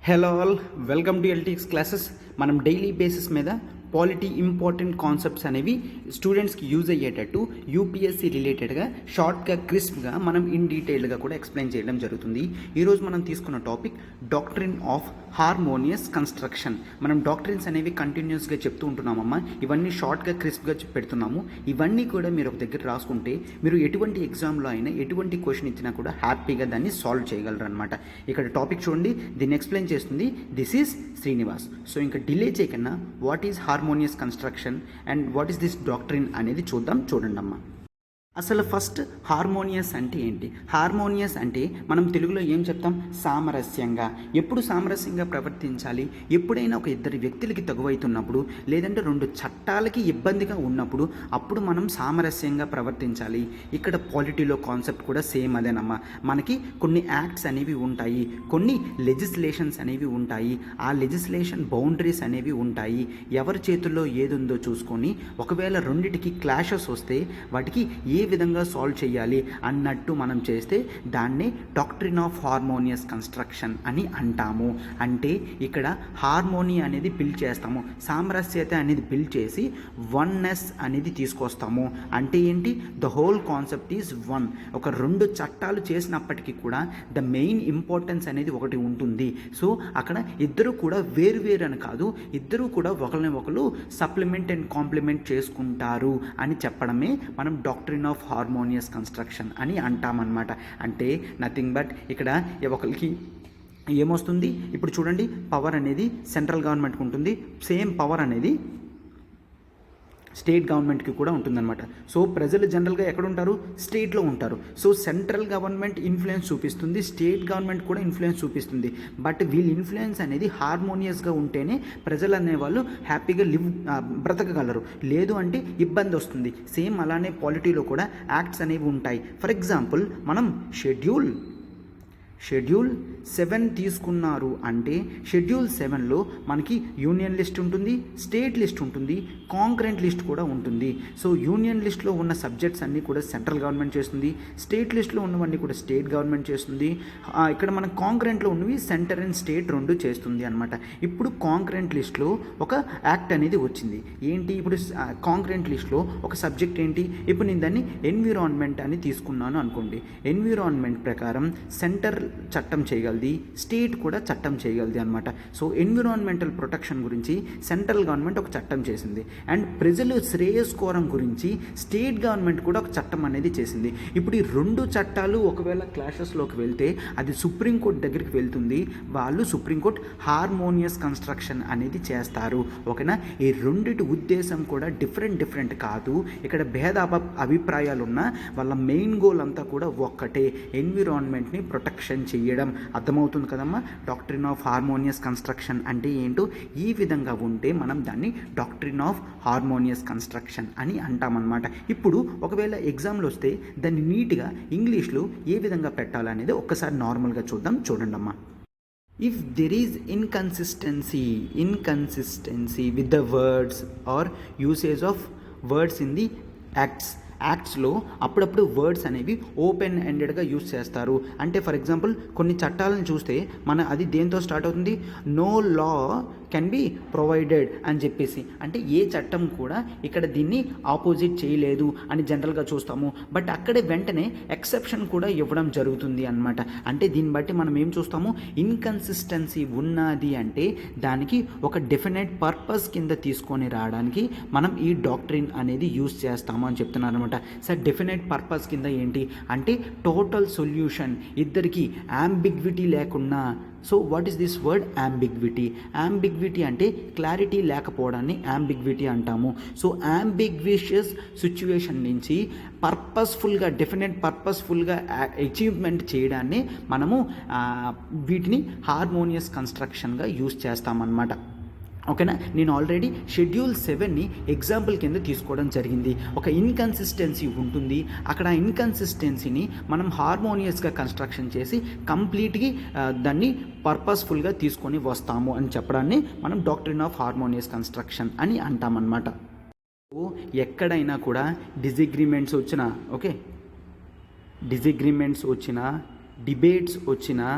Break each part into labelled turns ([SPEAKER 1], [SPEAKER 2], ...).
[SPEAKER 1] Hello all, welcome to LTX classes. మనం daily basis మీద polity important concepts అనేవి స్టూడెంట్స్కి యూజ్ అయ్యేటట్టు యూపీఎస్సీ రిలేటెడ్గా షార్ట్గా క్రిస్ప్గా మనం ఇన్ డీటెయిల్గా కూడా ఎక్స్ప్లెయిన్ చేయడం జరుగుతుంది. ఈరోజు మనం తీసుకున్న topic doctrine of harmonious construction. మనం డాక్ట్రిన్స్ అనేవి కంటిన్యూస్గా చెప్తూ ఉంటున్నామమ్మా. ఇవన్నీ షార్ట్గా క్రిస్ప్గా పెడుతున్నాము. ఇవన్నీ కూడా మీరు ఒక దగ్గర రాసుకుంటే మీరు ఎటువంటి ఎగ్జామ్లో అయినా ఎటువంటి క్వశ్చన్ ఇచ్చినా కూడా హ్యాపీగా దాన్ని సాల్వ్ చేయగలరు అనమాట. ఇక్కడ టాపిక్ చూడండి, దీన్ని ఎక్స్ప్లెయిన్ చేస్తుంది దిస్ ఈజ్ శ్రీనివాస్. సో ఇంకా డిలే చేయకన్నా what is harmonious construction and what is this doctrine అనేది చూడండి అమ్మా. అసలు ఫస్ట్ హార్మోనియస్ అంటే ఏంటి? హార్మోనియస్ అంటే మనం తెలుగులో ఏం చెప్తాం? సామరస్యంగా. ఎప్పుడు సామరస్యంగా ప్రవర్తించాలి? ఎప్పుడైనా ఒక ఇద్దరు వ్యక్తులకి తగువైతున్నప్పుడు, లేదంటే రెండు చట్టాలకి ఇబ్బందిగా ఉన్నప్పుడు అప్పుడు మనం సామరస్యంగా ప్రవర్తించాలి. ఇక్కడ పాలిటీలో కాన్సెప్ట్ కూడా సేమ్ అదేనమ్మా. మనకి కొన్ని యాక్ట్స్ అనేవి ఉంటాయి, కొన్ని లెజిస్లేషన్స్ అనేవి ఉంటాయి. ఆ లెజిస్లేషన్ బౌండరీస్ అనేవి ఉంటాయి. ఎవరి చేతుల్లో ఏది ఉందో చూసుకొని ఒకవేళ రెండిటికి క్లాషెస్ వస్తే వాటికి ఏ విధంగా సాల్వ్ చేయాలి అన్నట్టు మనం చేస్తే దాన్నే డాక్ట్రిన్ ఆఫ్ హార్మోనియస్ కన్స్ట్రక్షన్ అని అంటాము. అంటే ఇక్కడ హార్మోనీ అనేది బిల్డ్ చేస్తాము, సామరస్యత అనేది బిల్డ్ చేసి వన్నెస్ అనేది తీసుకొస్తాము. అంటే ఏంటి? The whole concept is one. ఒక రెండు చట్టాలు చేసినప్పటికీ కూడా ద మెయిన్ ఇంపార్టెన్స్ అనేది ఒకటి ఉంటుంది. సో అక్కడ ఇద్దరు కూడా వేరు అని కాదు, ఇద్దరు కూడా ఒకరిని ఒకరు సప్లిమెంట్ అండ్ కాంప్లిమెంట్ చేసుకుంటారు అని చెప్పడమే మనం డాక్ట్రిన్ ఆఫ్ హార్మోనియస్ కన్స్ట్రక్షన్ అని అంటామన్నమాట. అంటే నథింగ్ బట్ ఇక్కడ ఒకరికి ఏమొస్తుంది? ఇప్పుడు చూడండి, పవర్ అనేది సెంట్రల్ గవర్నమెంట్కి ఉంటుంది, సేమ్ పవర్ అనేది స్టేట్ గవర్నమెంట్కి కూడా ఉంటుందన్నమాట. సో ప్రజలు జనరల్గా ఎక్కడ ఉంటారు? స్టేట్లో ఉంటారు. సో సెంట్రల్ గవర్నమెంట్ ఇన్ఫ్లుయెన్స్ చూపిస్తుంది, స్టేట్ గవర్నమెంట్ కూడా ఇన్ఫ్లుయెన్స్ చూపిస్తుంది. బట్ వీళ్ళ ఇన్ఫ్లుయెన్స్ అనేది హార్మోనియస్గా ఉంటేనే ప్రజలు అనేవాళ్ళు హ్యాపీగా బ్రతకగలరు. లేదు అంటే ఇబ్బంది వస్తుంది. సేమ్ అలానే పాలిటీలో కూడా యాక్ట్స్ అనేవి ఉంటాయి. ఫర్ ఎగ్జాంపుల్ మనం షెడ్యూల్ 7 తీసుకున్నారు అంటే షెడ్యూల్ 7లో మనకి యూనియన్ లిస్ట్ ఉంటుంది, స్టేట్ లిస్ట్ ఉంటుంది, కాంకరెంట్ లిస్ట్ కూడా ఉంటుంది. సో యూనియన్ లిస్ట్లో ఉన్న సబ్జెక్ట్స్ అన్నీ కూడా సెంట్రల్ గవర్నమెంట్ చేస్తుంది, స్టేట్ లిస్ట్లో ఉన్నవన్నీ కూడా స్టేట్ గవర్నమెంట్ చేస్తుంది. ఇక్కడ మన కాంకరెంట్లో ఉన్నవి సెంటర్ అండ్ స్టేట్ రెండు చేస్తుంది అనమాట. ఇప్పుడు కాంకరెంట్ లిస్ట్లో ఒక యాక్ట్ అనేది వచ్చింది. ఏంటి? ఇప్పుడు కాంకరెంట్ లిస్ట్లో ఒక సబ్జెక్ట్ ఏంటి? ఇప్పుడు నేను దాన్ని ఎన్విరాన్మెంట్ అని తీసుకున్నాను అనుకోండి. ఎన్విరాన్మెంట్ ప్రకారం సెంటర్ చట్టం చేయగలది, స్టేట్ కూడా చట్టం చేయగలది అనమాట. సో ఎన్విరాన్మెంటల్ ప్రొటెక్షన్ గురించి సెంట్రల్ గవర్నమెంట్ ఒక చట్టం చేసింది, అండ్ ప్రజలు శ్రేయస్కోరం గురించి స్టేట్ గవర్నమెంట్ కూడా ఒక చట్టం అనేది చేసింది. ఇప్పుడు ఈ రెండు చట్టాలు ఒకవేళ క్లాషెస్లోకి వెళ్తే అది సుప్రీంకోర్టు దగ్గరికి వెళ్తుంది. వాళ్ళు సుప్రీంకోర్టు హార్మోనియస్ కన్స్ట్రక్షన్ అనేది చేస్తారు. ఓకేనా? ఈ రెండిటి ఉద్దేశం కూడా డిఫరెంట్ కాదు. ఇక్కడ భేద అభిప్రాయాలు ఉన్న వాళ్ళ మెయిన్ గోల్ అంతా కూడా ఒక్కటే, ఎన్విరాన్మెంట్ని ప్రొటెక్షన్ చేయడం. అర్థమవుతుంది కదమ్మా? డాక్ట్రిన్ ఆఫ్ హార్మోనియస్ కన్స్ట్రక్షన్ అంటే ఏంటో ఈ విధంగా ఉంటే మనం దాన్ని డాక్ట్రిన్ ఆఫ్ హార్మోనియస్ కన్స్ట్రక్షన్ అని అంటామన్నమాట. ఇప్పుడు ఒకవేళ ఎగ్జామ్లో వస్తే దాన్ని నీట్గా ఇంగ్లీష్లో ఏ విధంగా పెట్టాలనేది ఒక్కసారి నార్మల్గా చూడండి అమ్మా. If there is inconsistency with the words or usage of words in the యాక్ట్స్లో అప్పుడప్పుడు వర్డ్స్ అనేవి ఓపెన్ ఎండెడ్గా యూజ్ చేస్తారు. అంటే ఫర్ ఎగ్జాంపుల్ కొన్ని చట్టాలను చూస్తే అది దేంతో స్టార్ట్ అవుతుంది? No law can be provided అని చెప్పేసి. అంటే ఏ చట్టం కూడా ఇక్కడ దీన్ని ఆపోజిట్ చేయలేదు అని జనరల్గా చూస్తాము. బట్ అక్కడే వెంటనే ఎక్సెప్షన్ కూడా ఇవ్వడం జరుగుతుంది అన్నమాట. అంటే దీన్ని బట్టి మనం ఏం చూస్తాము? ఇన్కన్సిస్టెన్సీ ఉన్నది అంటే దానికి ఒక డెఫినెట్ పర్పస్ కింద తీసుకొని రావడానికి మనం ఈ డాక్ట్రిన్ అనేది యూజ్ చేస్తాము అని చెప్తున్నారు అనమాట. సార్ డెఫినెట్ పర్పస్ కింద ఏంటి అంటే టోటల్ సొల్యూషన్, ఇద్దరికి యాంబిగ్విటీ లేకుండా. So what is this word? Ambiguity అంటే క్లారిటీ లేకపోవడాన్ని యాంబిగ్విటీ అంటాము. సో యాంబిగ్విషియస్ సిచ్యువేషన్ నుంచి డెఫినెట్ పర్పస్ఫుల్గా అచీవ్మెంట్ చేయడాన్ని మనము వీటిని హార్మోనియస్ కన్స్ట్రక్షన్గా యూజ్ చేస్తామన్నమాట. ఓకేనా? నేను ఆల్రెడీ షెడ్యూల్ 7ని ఎగ్జాంపుల్ కింద తీసుకోవడం జరిగింది. ఒక ఇన్కన్సిస్టెన్సీ ఉంటుంది, అక్కడ ఆ ఇన్కన్సిస్టెన్సీని మనం హార్మోనియస్గా కన్స్ట్రక్షన్ చేసి కంప్లీట్గా దాన్ని పర్పస్ఫుల్గా తీసుకొని వస్తాము అని చెప్పడాన్ని మనం డాక్ట్రిన్ ఆఫ్ హార్మోనియస్ కన్స్ట్రక్షన్ అని అంటామన్నమాట. ఎక్కడైనా కూడా డిజిగ్రిమెంట్స్ వచ్చినా డిబేట్స్ వచ్చినా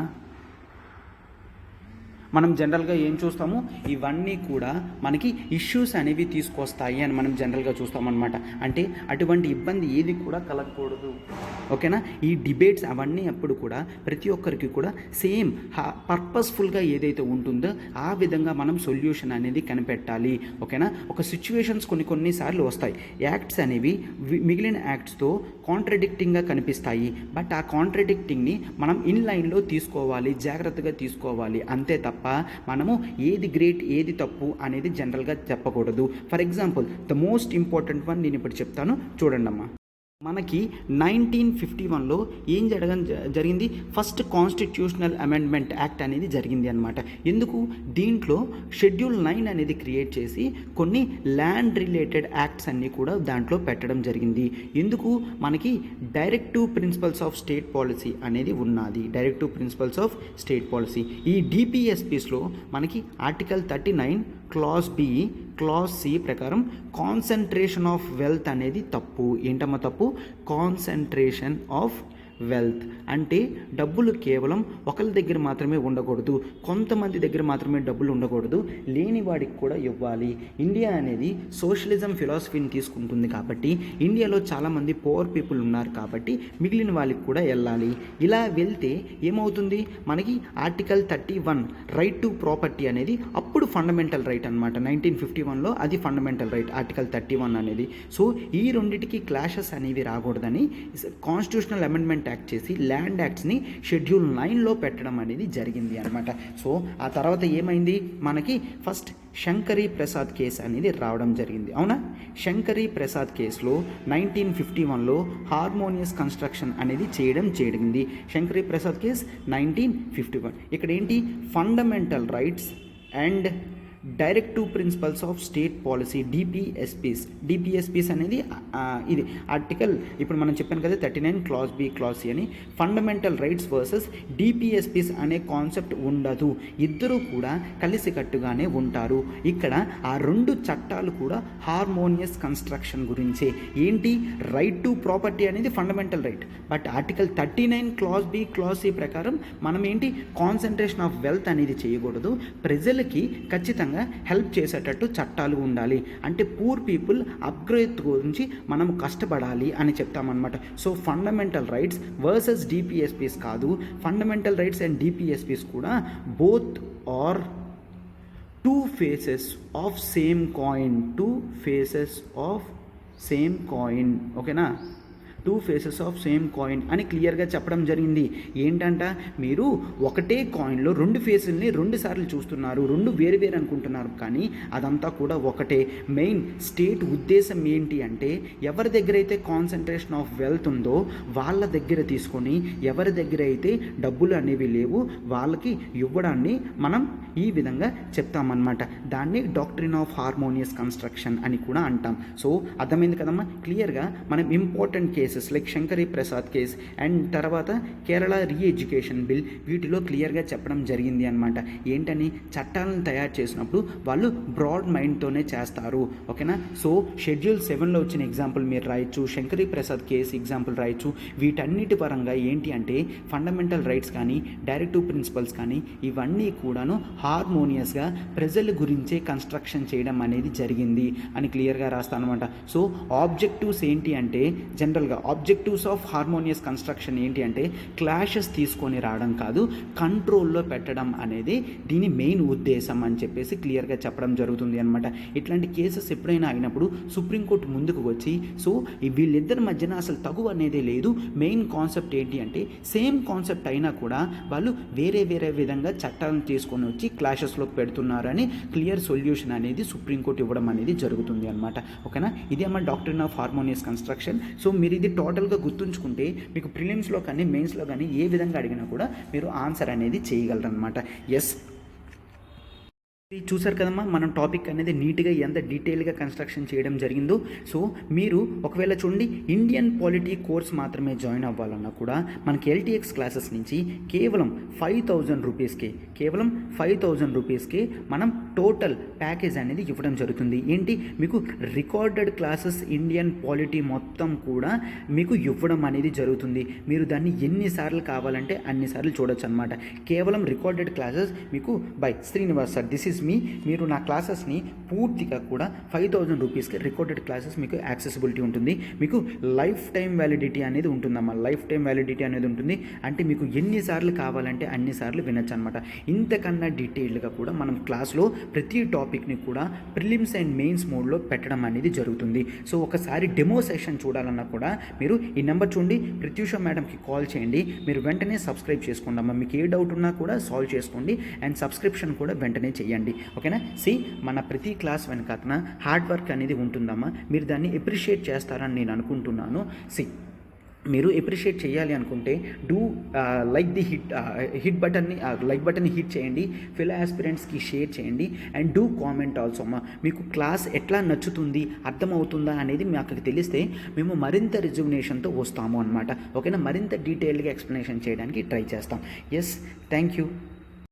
[SPEAKER 1] మనం జనరల్గా ఏం చూస్తాము, ఇవన్నీ కూడా మనకి ఇష్యూస్ అనేవి తీసుకొస్తాయి అని మనం జనరల్గా చూస్తామన్నమాట. అంటే అటువంటి ఇబ్బంది ఏది కూడా కలగకూడదు. ఓకేనా? ఈ డిబేట్స్ అవన్నీ అప్పుడు కూడా ప్రతి ఒక్కరికి కూడా సేమ్ పర్పస్ఫుల్గా ఏదైతే ఉంటుందో ఆ విధంగా మనం సొల్యూషన్ అనేది కనిపెట్టాలి. ఓకేనా? ఒక సిచ్యువేషన్స్ కొన్నిసార్లు వస్తాయి. యాక్ట్స్ అనేవి మిగిలిన యాక్ట్స్తో కాంట్రడిక్టింగ్గా కనిపిస్తాయి. బట్ ఆ కాంట్రడిక్టింగ్ని మనం ఇన్ లైన్లో తీసుకోవాలి, జాగ్రత్తగా తీసుకోవాలి. అంతే తప్ప మనము ఏది గ్రేట్ ఏది తప్పు అనేది జనరల్గా చెప్పకూడదు. For example the most important one నేను ఇప్పుడు చెప్తాను, చూడండి అమ్మా. మనకి 1951లో ఏం జరిగింది, ఫస్ట్ కాన్స్టిట్యూషనల్ అమెండ్మెంట్ యాక్ట్ అనేది జరిగింది అనమాట. ఎందుకు, దీంట్లో షెడ్యూల్ 9 అనేది క్రియేట్ చేసి కొన్ని ల్యాండ్ రిలేటెడ్ యాక్ట్స్ అన్నీ కూడా దాంట్లో పెట్టడం జరిగింది. ఎందుకు, మనకి directive principles of state policy అనేది ఉన్నది. Directive principles of state policy ఈ డిపిఎస్పీస్లో మనకి article 39 clause B clause C ప్రకారం కాన్సన్ట్రేషన్ ఆఫ్ వెల్త్ అనేది తప్పు. ఏంటమ్మా తప్పు, కాన్సన్ట్రేషన్ ఆఫ్ వెల్త్ అంటే డబ్బులు కేవలం ఒకరి దగ్గర మాత్రమే ఉండకూడదు, కొంతమంది దగ్గర మాత్రమే డబ్బులు ఉండకూడదు, లేని వాడికి కూడా ఇవ్వాలి. ఇండియా అనేది సోషలిజం ఫిలాసఫీని తీసుకుంటుంది కాబట్టి ఇండియాలో చాలామంది పూర్ పీపుల్ ఉన్నారు కాబట్టి మిగిలిన వాళ్ళకి కూడా వెళ్ళాలి. ఇలా వెళ్తే ఏమవుతుంది, మనకి ఆర్టికల్ 31 రైట్ టు ప్రాపర్టీ అనేది అప్పుడు ఫండమెంటల్ రైట్ అనమాట. 1951లో అది ఫండమెంటల్ రైట్ ఆర్టికల్ 31 అనేది. సో ఈ రెండింటికి క్లాషెస్ అనేవి రాకూడదని కాన్స్టిట్యూషనల్ అమెండ్మెంట్ యాక్ట్ చేసి ల్యాండ్ యాక్ట్స్ని షెడ్యూల్ 9లో పెట్టడం అనేది జరిగింది అనమాట. సో ఆ తర్వాత ఏమైంది, మనకి ఫస్ట్ శంకరీ ప్రసాద్ కేసు అనేది రావడం జరిగింది. అవునా, శంకరీ ప్రసాద్ కేసులో 1951లో హార్మోనియస్ కన్స్ట్రక్షన్ అనేది చేయడం జరిగింది. శంకరీ ప్రసాద్ కేసు 1951. ఇక్కడ ఏంటి, fundamental rights and directive principles of state policy DPSPs అనేది ఇది ఆర్టికల్ ఇప్పుడు మనం చెప్పాను కదా 39 క్లాస్ బి క్లాస్ సి అని. ఫండమెంటల్ రైట్స్ వర్సెస్ డిపిఎస్పీస్ అనే కాన్సెప్ట్ ఉండదు, ఇద్దరు కూడా కలిసికట్టుగానే ఉంటారు. ఇక్కడ ఆ రెండు చట్టాలు కూడా హార్మోనియస్ కన్స్ట్రక్షన్ గురించే. ఏంటి, రైట్ టు ప్రాపర్టీ అనేది fundamental right, but article 39 clause B clause C ప్రకారం మనం ఏంటి, కాన్సన్ట్రేషన్ ఆఫ్ వెల్త్ అనేది చేయకూడదు, ప్రజలకి ఖచ్చితంగా హెల్ప్ చేసేటట్టు చట్టాలు ఉండాలి. అంటే పూర్ పీపుల్ అప్గ్రేడ్ గురించి మనం కష్టపడాలి అని చెప్తామన్నమాట. So fundamental rights versus DPSPs కాదు, ఫండమెంటల్ రైట్స్ అండ్ డిపిఎస్పీస్ కూడా both are two faces of same coin. ఓకేనా, two faces of same coin అని క్లియర్గా చెప్పడం జరిగింది. ఏంటంట, మీరు ఒకటే కాయిన్లో రెండు ఫేసుల్ని రెండు సార్లు చూస్తున్నారు, రెండు వేరు అనుకుంటున్నారు, కానీ అదంతా కూడా ఒకటే. మెయిన్ స్టేట్ ఉద్దేశం ఏంటి అంటే ఎవరి దగ్గర అయితే కాన్సన్ట్రేషన్ ఆఫ్ వెల్త్ ఉందో వాళ్ళ దగ్గర తీసుకొని ఎవరి దగ్గర అయితే డబ్బులు అనేవి లేవు వాళ్ళకి ఇవ్వడాన్ని మనం ఈ విధంగా చెప్తామన్నమాట. దాన్ని డాక్ట్రిన్ ఆఫ్ హార్మోనియస్ కన్స్ట్రక్షన్ అని కూడా అంటాం. సో అర్థమైంది కదమ్మా, క్లియర్గా మనం important cases like Shankari Prasad case and తర్వాత కేరళ రీఎడ్యుకేషన్ బిల్ వీటిలో క్లియర్గా చెప్పడం జరిగింది అనమాట. ఏంటని, చట్టాలను తయారు చేసినప్పుడు వాళ్ళు బ్రాడ్ మైండ్తోనే చేస్తారు. ఓకేనా, సో షెడ్యూల్ 7లో వచ్చిన ఎగ్జాంపుల్ మీరు రాయొచ్చు, శంకరీ ప్రసాద్ కేసు ఎగ్జాంపుల్ రాయొచ్చు. వీటన్నిటి పరంగా ఏంటి అంటే ఫండమెంటల్ రైట్స్ కానీ డైరెక్టివ్ ప్రిన్సిపల్స్ కానీ ఇవన్నీ కూడాను హార్మోనియస్గా ప్రజల గురించే కన్స్ట్రక్షన్ చేయడం అనేది జరిగింది అని క్లియర్గా రాస్తాను అనమాట. సో ఆబ్జెక్టివ్స్ ఏంటి అంటే జనరల్గా ఆబ్జెక్టివ్స్ ఆఫ్ హార్మోనియస్ కన్స్ట్రక్షన్ ఏంటి అంటే క్లాషెస్ తీసుకొని రావడం కాదు, కంట్రోల్లో పెట్టడం అనేది దీని మెయిన్ ఉద్దేశం అని చెప్పేసి క్లియర్గా చెప్పడం జరుగుతుంది అనమాట. ఇట్లాంటి కేసెస్ ఎప్పుడైనా అయినప్పుడు సుప్రీంకోర్టు ముందుకు వచ్చి సో వీళ్ళిద్దరి మధ్యన అసలు తగు అనేది లేదు, మెయిన్ కాన్సెప్ట్ ఏంటి అంటే సేమ్ కాన్సెప్ట్ అయినా కూడా వాళ్ళు వేరే విధంగా చట్టాలను తీసుకొని వచ్చి క్లాషెస్లోకి పెడుతున్నారని క్లియర్ సొల్యూషన్ అనేది సుప్రీంకోర్టు ఇవ్వడం అనేది జరుగుతుంది అనమాట. ఓకేనా, ఇదే అమ్మ doctrine of harmonious construction. So మీరు ఇది టోటల్గా గుర్తుంచుకుంటే మీకు ప్రిలిమ్స్లో కానీ మెయిన్స్లో కానీ ఏ విధంగా అడిగినా కూడా మీరు ఆన్సర్ అనేది చేయగలరనమాట. ఎస్, ఇది చూసారు కదమ్మా, మనం టాపిక్ అనేది నీట్గా ఎంత డీటెయిల్గా కన్స్ట్రక్షన్ చేయడం జరిగిందో. సో మీరు ఒకవేళ చూడండి, ఇండియన్ పాలిటీ కోర్స్ మాత్రమే జాయిన్ అవ్వాలన్నా కూడా మనకి ఎల్టీఎక్స్ క్లాసెస్ నుంచి కేవలం 5,000 రూపీస్కే, కేవలం 5,000 రూపీస్కే మనం టోటల్ ప్యాకేజ్ అనేది ఇవ్వడం జరుగుతుంది. ఏంటి, మీకు రికార్డెడ్ క్లాసెస్ ఇండియన్ పాలిటీ మొత్తం కూడా మీకు ఇవ్వడం అనేది జరుగుతుంది. మీరు దాన్ని ఎన్నిసార్లు కావాలంటే అన్నిసార్లు చూడొచ్చు అనమాట. కేవలం రికార్డెడ్ క్లాసెస్ మీకు by Srinivas sir, this is me. మీరు నా క్లాసెస్ని పూర్తిగా కూడా 5,000 రూపీస్కి రికార్డెడ్ క్లాసెస్ మీకు యాక్సెసిబిలిటీ ఉంటుంది. మీకు లైఫ్ టైం వ్యాలిడిటీ అనేది ఉంటుందమ్మా, లైఫ్ టైం వ్యాలిడిటీ అనేది ఉంటుంది. అంటే మీకు ఎన్నిసార్లు కావాలంటే అన్నిసార్లు వినొచ్చు అనమాట. ఇంతకన్నా డీటెయిల్డ్గా కూడా మనం క్లాస్లో ప్రతి టాపిక్ని కూడా ప్రిలిమ్స్ అండ్ మెయిన్స్ మోడ్లో పెట్టడం అనేది జరుగుతుంది. సో ఒకసారి డెమో సెషన్ చూడాలన్నా కూడా మీరు ఈ నెంబర్ చూడండి, ప్రత్యూష మేడంకి కాల్ చేయండి. మీరు వెంటనే సబ్స్క్రైబ్ చేసుకోండి అమ్మా. మీకు ఏ డౌట్ ఉన్నా కూడా సాల్వ్ చేసుకోండి అండ్ సబ్స్క్రిప్షన్ కూడా వెంటనే చేయండి. ఓకేనా? మన ప్రతి క్లాస్ వెనకాతన హార్డ్ వర్క్ అనేది ఉంటుందమ్మా. మీరు దాన్ని ఎప్రిషియేట్ చేస్తారని నేను అనుకుంటున్నాను. మీరు ఎప్రిషియేట్ చేయాలి అనుకుంటే డూ లైక్ ది హిట్ బటన్ని లైక్ బటన్ని హిట్ చేయండి, ఫెలో ఆస్పిరెంట్స్కి షేర్ చేయండి అండ్ డూ కామెంట్ ఆల్సో అమ్మా. మీకు క్లాస్ ఎట్లా నచ్చుతుంది, అర్థమవుతుందా అనేది మాకు తెలిస్తే మేము మరింత రిజుమినేషన్తో వస్తాము అనమాట. ఓకేనా? మరింత డీటెయిల్గా ఎక్స్ప్లెనేషన్ చేయడానికి ట్రై చేస్తాం. Yes, thank you.